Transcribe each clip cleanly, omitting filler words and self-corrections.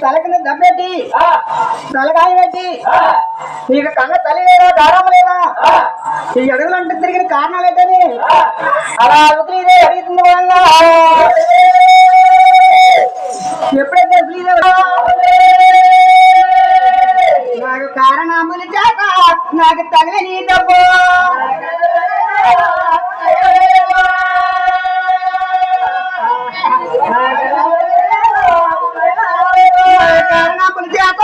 తలకి దబ్బెట్టి తలకాయ పెట్టి నీకు కన్న తల్లి లేదా దారం లేదా ఈ అడుగులంటే తిరిగిన కారణాలు ఏంటని అలా ఉద్రీదే అడుగుతుంది వల్ల ఎప్పుడైతే నాకు కారణములు చేత నాకు తగిలి నీ డబ్బు కారణములు చేత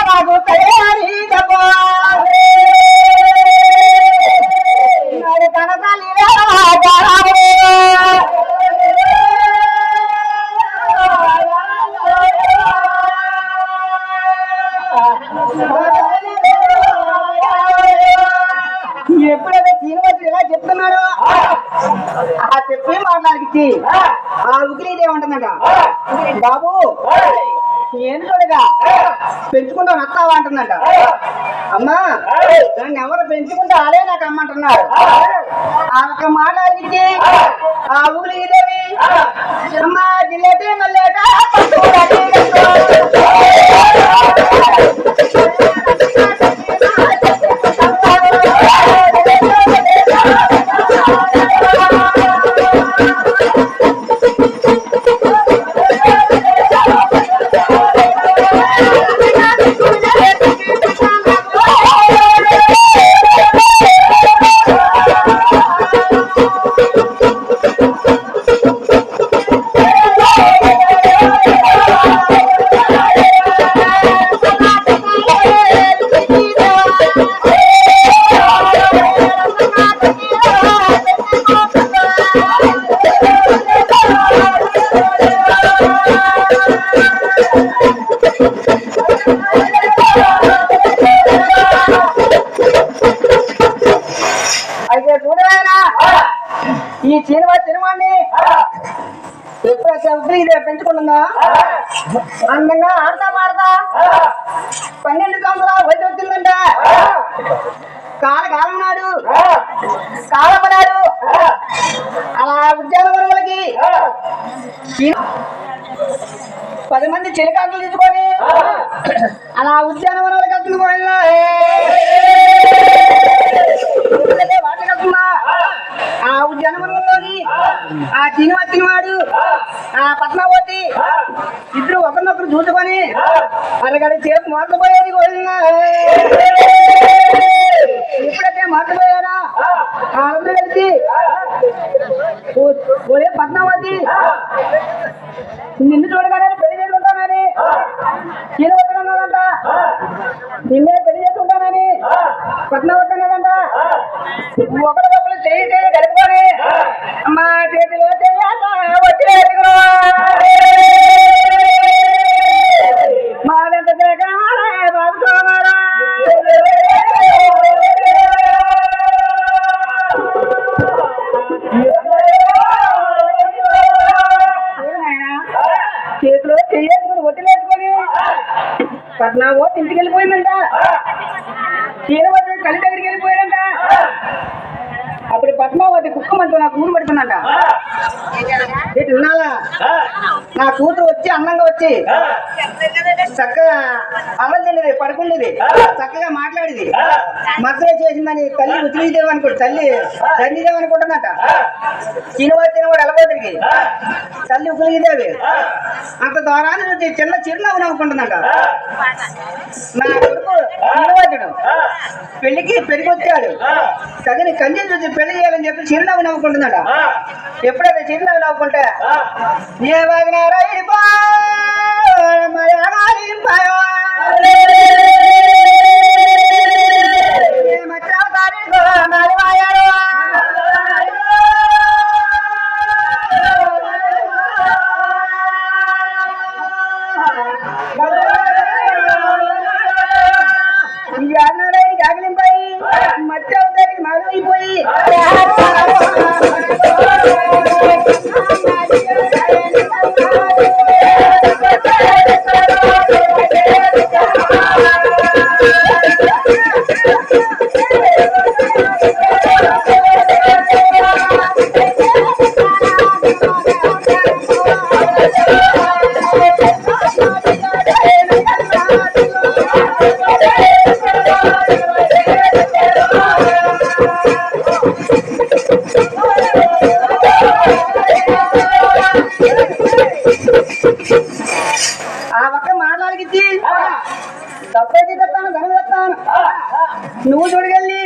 నాకు తగిలి డబ్బు నాకు తన తల్లి ఎప్పుడైతే శ్రీనివాసుడు ఇలా చెప్తున్నాడో ఆ చెప్పి మాట్లాడికి ఆ ఉగ్రీదే ఉంటుందట బాబు ఏం చూడగా పెంచుకుంటా వస్తావా అంటుందట అమ్మా నన్ను ఎవరు పెంచుకుంటే అదే నాకు అమ్మంటున్నారు ఆ ఒక్క మాట అడిగితే ఆ ఉగ్రీదేవి అమ్మా జిల్లేటే మల్లేట ఈ సినిమాని ఎప్పుడైతే ఉగ్రీదే పెంచుకుంటుందా అందంగా ఆడతా పాడతా 12 సంవత్సరాలు వయసు వచ్చిందంట కాలమనాడు అలా ఉద్యానవనములకి 10 మంది చిలకాకులు తీసుకొని అలా ఉద్యానవనములకి వస్తుంది పోయినా వాటికెళ్తుందా ఆ ఉద్యానవనంలోని ఆ వచ్చినవాడు ఆ పద్మావతి ఇద్దరు ఒకరినొకరు చూసుకొని అరగడి చేపు మోసపోయేది ఎప్పుడైతే మోసపోయారా అందరూ కలిసి ఒరే పద్మావతి నిన్ను చూడగానే పెళ్లి చీర వద్దనన్నదంట నిన్నే పెళ్లి చేసుకుంటానని పట్నం వద్దన్నదంట ఒకరికొకరు చేయి కలుపుకొని మా చేతిలో చేయాల వచ్చి మా వెంట బాబుకోమారా చేతిలో చెయ్యేసుకుని ఒట్టిలేసుకొని పట్నావో ఇంటికి వెళ్ళిపోయిందంట చీర వచ్చి కలి దగ్గరికి వెళ్ళిపోయాడంట అప్పుడు పద్మావతి కుక్క మంచు నాకు ఊరు పడుతుందంట విన్నాలా నా కూతురు వచ్చి అందంగా వచ్చి చక్కగా అన్నం తిన్నది పడుకుండేది చక్కగా మాట్లాడేది మద్దతు చేసిందని తల్లి ఉచిదేవి అనుకో తల్లి తండ్రిదేవి అనుకుంటుందట తినవాడు ఎలబోతుడికి తల్లి ఉకిలిదేవి అంత దూరాన్ని చూసి చిన్న చిరునవ్వు నవ్వుకుంటుందట నా కొడుకు తినవాదుడు పెళ్లికి పెరిగొచ్చాడు తగిన కంచెలు చూసి పెళ్లి చేయాలని చెప్పి చిరునవ్వు నవ్వుకుంటుందట ఎప్పుడైతే చిరునవ్వు నవ్వుకుంటే ఏ వాగినారా ఆ ఒక్క మాట్లాడికి తప్పైతే తెస్తాను ధనం తెస్తాను నువ్వు చూడగలి